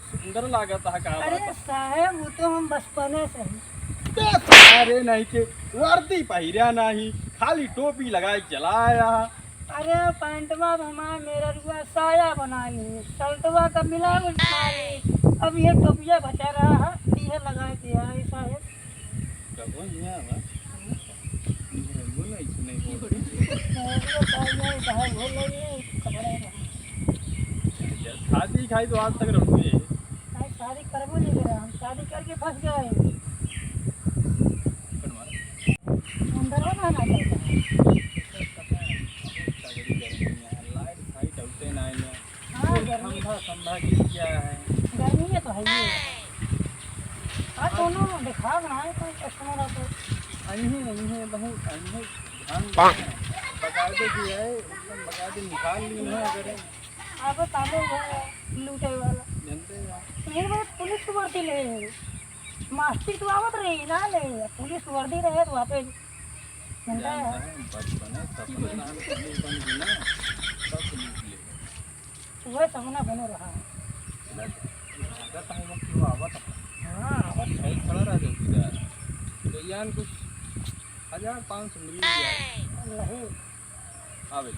सुंदर लागत है। का अरे साहब वो तो हम बचपने से ही। अरे नहीं के वर्दी पहिरा नहीं, खाली टोपी लगाए चलाया। अरे पैंटवा हमारा मेरा रुआ साया बना ली, शर्टवा का मिला मारी, अब ये टोपिया बचा रहा है, ये लगा दिया है साहब। कबो नहीं आवा बोला इसने शादी खाई तो आज तक रुकी है। शादी करबो नहीं करा, हम शादी करके फंस गए। अंदर ना ना चाहता है। हाँ ठंडा क्या है, गर्मी में तो है ही। हाँ दोनों दिखा रहा है कोई कस्टमर आपको। नहीं बहुत बकायदे की है, एकदम बकायदे निकाल ली है। अगर आप ताले है लूटे वाला जानते हैं मेरे बात पुलिस की वर्दी ले, मास्टर तो आवत रही ना ले, पुलिस वर्दी रहे तो वहाँ पे घंटा है। वह सपना बनो रहा है। हाँ आवत सही खड़ा रहा चौकीदार तो यान कुछ 1500 मिल जाए रहे। आवे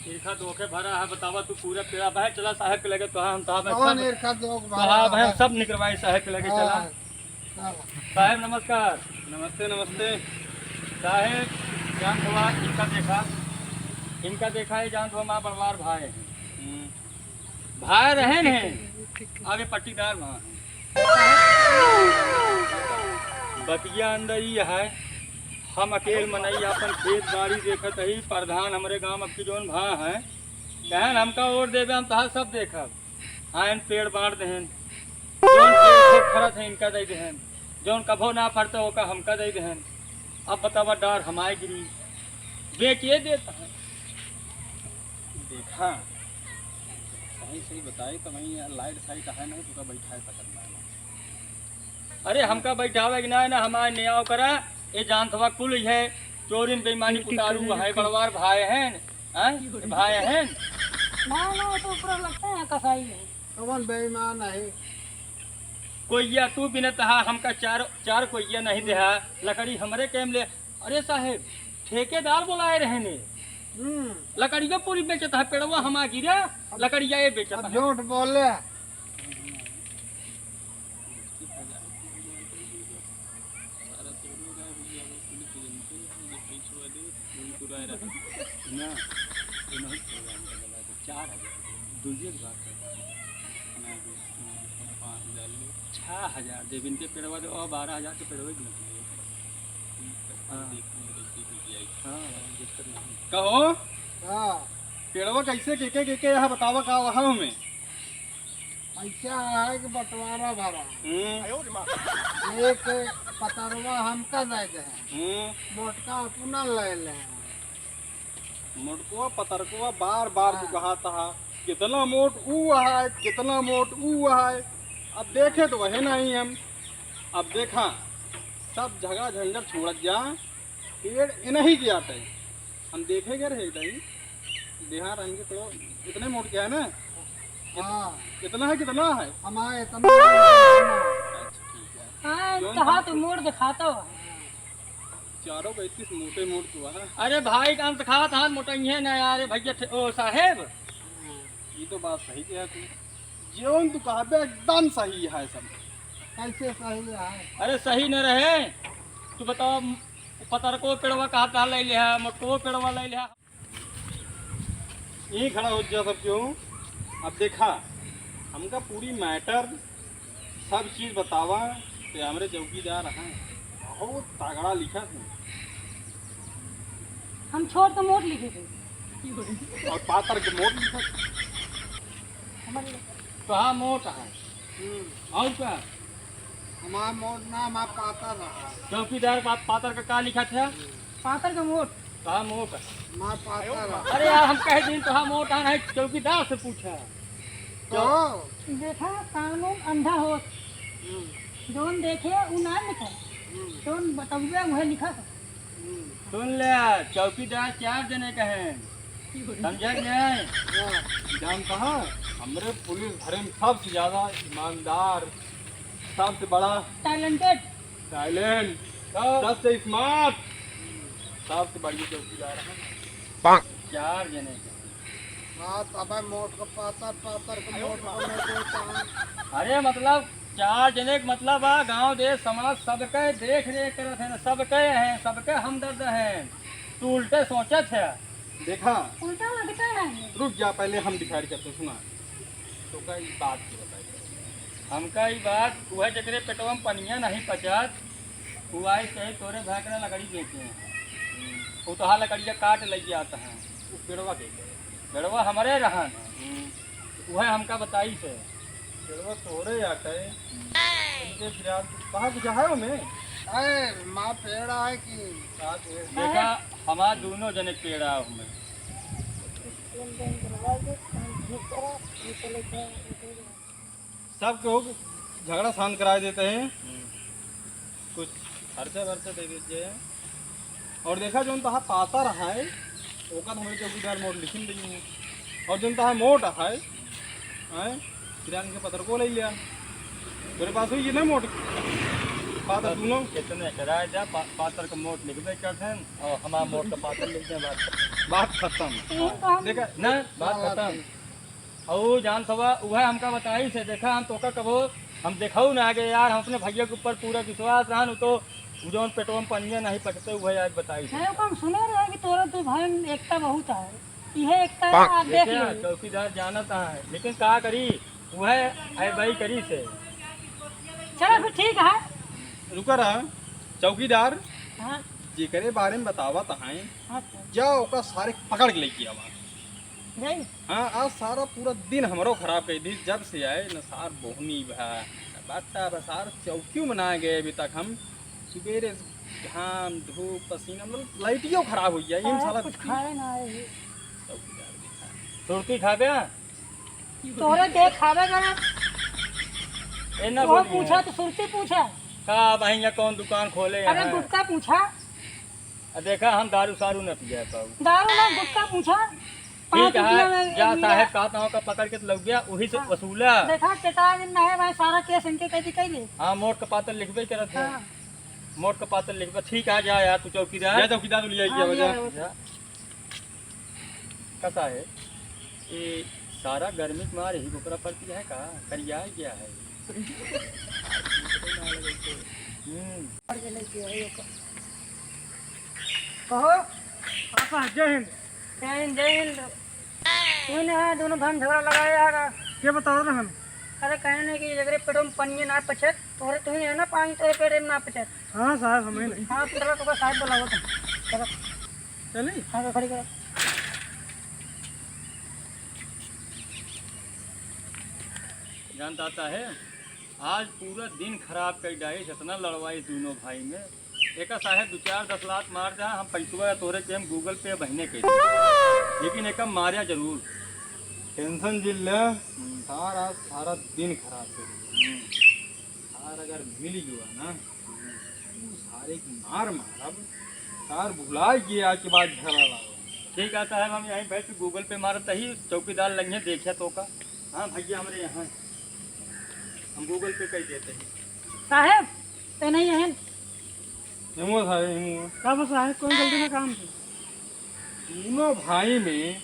ईरखा दोखे भरा है। बतावा तू पूरा पेड़ा बह चला साहब के लगे तो हम तो कौन ईरखा दोग हाँ भाई सब निकलवाई साहब के लगे चला। हाँ। साहब नमस्कार। नमस्ते नमस्ते साहब। जान हुआ इनका देखा है, जान हुआ माँ परिवार भाई हैं। भाई रहे हैं आगे पट्टीदार वहाँ हैं। बतिया अंदर ही है, हम अकेले मनई अपन खेत बाड़ी देखत ही। प्रधान हमारे गांव अब की जोन भा हैं कहन हमका और देवे हम तहा सब देखब। आयन पेड़ बांट देहन, जोन पेड़ फरत है इनका दे देहन, जोन कभो ना फरता होगा हमका दे देहन। अब बतावा डार हमारे गिरी बेचिए देता है। देखा सही बताए तो वही लाइट साइट है नहीं तो बैठाए पकड़ना है। अरे हमका बैठावे कि ना हमारे न्याय करा ये जानथवा कुल है चोरिन बेईमानी पुतारू है बड़वार भाई हैं भाई हैं ना तो ऊपर लगते हैं कसाई है। कौन बेईमान है? कोइया तू बिना तहा हमका चार कोइया नहीं देहा लकड़ी हमरे कैम ले। अरे साहेब ठेकेदार बुलाए रहने लकड़िया पूरी बेचता है, पेड़वा हमारा गिरा लकड़िया ये बेचता है। झूठ बोले छः हजार जब इनके पेड़वा दे और 12,000 के पेड़वे कहो हाँ पेड़वा कैसे के यहाँ बतावा का वहाँ में ऐसा है कि बंटवारा भरा एक पतरवा हमका दे दे मोटका अपना ले ले। मोटकुआ पतरकुआ बार बार तू कहा था कितना मोट ऊ है कितना मोट ऊ है। अब देखे तो वही नहीं हम। अब देखा सब जगह झंझट छोड़ जा, पेड़ इन्हीं के आते हम देखेंगे रहे देहा रहेंगे तो इतने मोट क्या है ना। हाँ कितना है हमारे इतना हाँ कहा तो मोड़ दिखाता हो। चारों का 31 मोटे मोट हुआ है। अरे भाई काम तो खा था मोटा ही है ना यार भैया ओ साहेब ये तो बात सही कहा तू, जीवन तू कहा एकदम सही है सब। कैसे सही है? अरे सही न रहे तू बताओ पतर को पेड़वा कहा ले लिया मोटको पेड़वा ले लिया यही खड़ा हो जा सब क्यों। अब देखा हमका पूरी मैटर सब चीज बतावा तो हमारे चौकीदार हैं बहुत तगड़ा लिखा था। हम छोट तो मोट लिखे थे और पातर के मोट लिखा हमारे तो हाँ मोट है और क्या हमारा मोट नाम है पाता रहा। चौकीदार पातर का क्या लिखा था? पातर का मोट कहा मोट माँ पाता रहा। अरे यार हम कह दिन तो हाँ मोट है चौकीदार से पूछा तो देखा कानून अंधा हो जोन देखे उ ना लिखा जोन बतावे वह लिखा था। सुन ले चौकीदार 4 जने का है समझा नहीं जान कहा हमरे पुलिस भरे में सबसे ज्यादा ईमानदार, सबसे बड़ा टैलेंटेड। टैलेंट, सबसे स्मार्ट, सबसे बड़ी चौकीदार है। 4 जने के। हाँ तब मोट का पातर पातर का मोट को मैं देता हूँ। अरे मतलब 4 जने के मतलब आ गांव देश समाज सबके देख रेख करत है, सबके हैं, सबके हमदर्द हैं। तू उल्टे सोचत है। देखा, उल्टा लगता है। रुक जा, पहले हम डिसाइड करते हैं, सुना तो का ई बात की बताई। हमका ये बात वह जकरे पेटवा में पनिया नहीं पचत, हुआ कहे तोरे भाकरा लकड़ी बेचे हैं। वो तो हाँ लकड़िया काट लग जाता है। वो पेड़वा के पेड़वा हमारे रहन है, वह हमका बताई से। पेड़वा तोरे आटे उनके फिर कहाँ कुछ है उन्हें। अरे माँ पेड़ है कि देखा हमारा दोनों जने पेड़ा हमें। सब लोग झगड़ा शांत करा देते हैं, कुछ खर्चे वर्चे दे दीजिए। और देखा जो तहा पाता रहा है ओका तो हमारे चौकीदार मोट लिखिन दी है, और जो तहा मोट है किरान के पत्र को ले लिया। मेरे पास हुई ये ना मोट पातर दोनों। कितने कराए जा पात्र का मोट लिख दे करते और हमारा मोट का पात्र लिख दे। बात खत्म। देखा ना बात खत्म। और जान सवा वह हमका बताई से। देखा हम तोका कबो हम देखऊ ना आगे यार, हम अपने भैया के ऊपर पूरा विश्वास रहन। तो जो पेटवा में पनिया नहीं पकते वह आज बताई से। है हम सुने रहे कि तोरा तो भाई में एकता बहुत है। यह एकता आप देख देखा ले। चौकीदार जानता है, लेकिन का करी वह आई भाई करी से। चलो फिर ठीक है। रुका रहा चौकीदार हाँ जी करे बारे में बतावा तहाई हाँ जाओ ओका सारे पकड़ के लेके आवा। जाइए। हाँ आज सारा पूरा दिन हमारो खराब कर दी। जब से आए न सार बोहनी भा बाटा बसार चौकियों मनाए गए अभी तक। हम सुबेरे घाम धूप पसीना मतलब लाइटियों खराब हो गया। इन साला कुछ खाए ना आए ही। चौकीदार दिखा। सुरती खाबे तोरे देख खावे करा। ए ना वो बोली पूछा तो सुरती पूछा। का भैया कौन दुकान खोले अरे हैं। गुटका पूछा। देखा हम दारू सारू न पिया पाऊ। दारू ना गुटका पूछा। ठीक रुपया है में जा मिला। साहेब कहता हूँ का पकड़ के तो लग गया वही से वसूला। देखा चटा दिन ना है भाई, सारा केस इनके कैदी कर दे। हाँ मोट का पात्र लिखबे करत है। हाँ मोट का पात्र लिखबे। ठीक है जा यार तू चौकीदार। जा चौकीदार तो लिया हाँ, लिया वजह है। जा। कसा है ये सारा गर्मी के मारे ही बुकरा पड़ती है का करिया क्या है। कहो आपा जय हिंद। जय हिंद जय हिंद। तूने है दोनों भाई झगड़ा लगाया यार। क्या बताओ ना हम। अरे कहने की जगह पेटों में पनिये ना पचत। तोरे तुही है ना पानी तेरे पेट में ना पचत। हाँ साहब हमें नहीं। हाँ तेरा तो साहब बोला हुआ था। चलो चले हाँ खड़ी करो। जानता आता है आज पूरा दिन खराब कर डाई। जितना लड़वाई दोनों भाई में एक साहेब 2-4-10 लाख मार जा हम पैसवा तोरे के हम गूगल पे बहने के, लेकिन एक मारिया जरूर। टेंशन जिल्ला सारा सारा दिन खराब कर। सार अगर मिल गया ना तू सारे की मार मारब सार भुला गया के बाद झगड़ा लगा। ठीक है साहब हम यहीं बैठ के गूगल पे मारत ही चौकीदार लगे देखा तो का। हाँ भैया हमारे यहाँ हम गूगल पे कर देते हैं। साहेब ते नहीं है हिमो था हिमो कब साहेब कोई जल्दी में काम थी। तीनों भाई में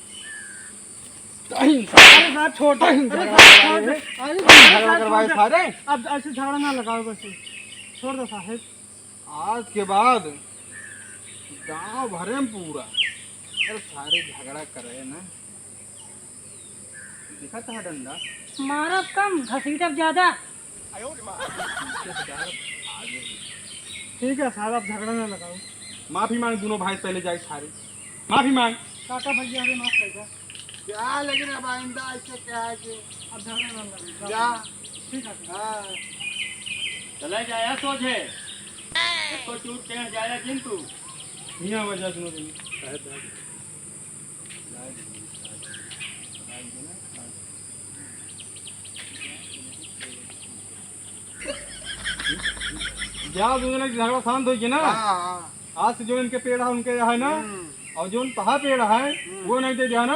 अरे साहब छोटा झगड़ा करवाए सारे। अब ऐसे झगड़ा ना लगाओ बस छोड़ दो साहेब। आज के बाद गांव भरे में पूरा अरे सारे झगड़ा करे ना। देखा था डंडा मारब कम घसीटब ज्यादा। ठीक है साहब आप झगड़ा ना लगाओ। माफी मांग दोनों भाई पहले जाए सारे माफी मांग। काका भैया हमें माफ कर दो। क्या लेकिन अब आइंदा ऐसे क्या है कि अब झगड़ा ना लगाओ। जा ठीक है हाँ चला जाया सोचे इसको चूट टेढ़ जाया किंतु यहाँ वजह सुनो जा दोनों की झगड़ा शांत हो गया ना। हाँ आज से जो इनके पेड़ है उनके है ना, और जो तहा पेड़ है वो नहीं दे दिया ना।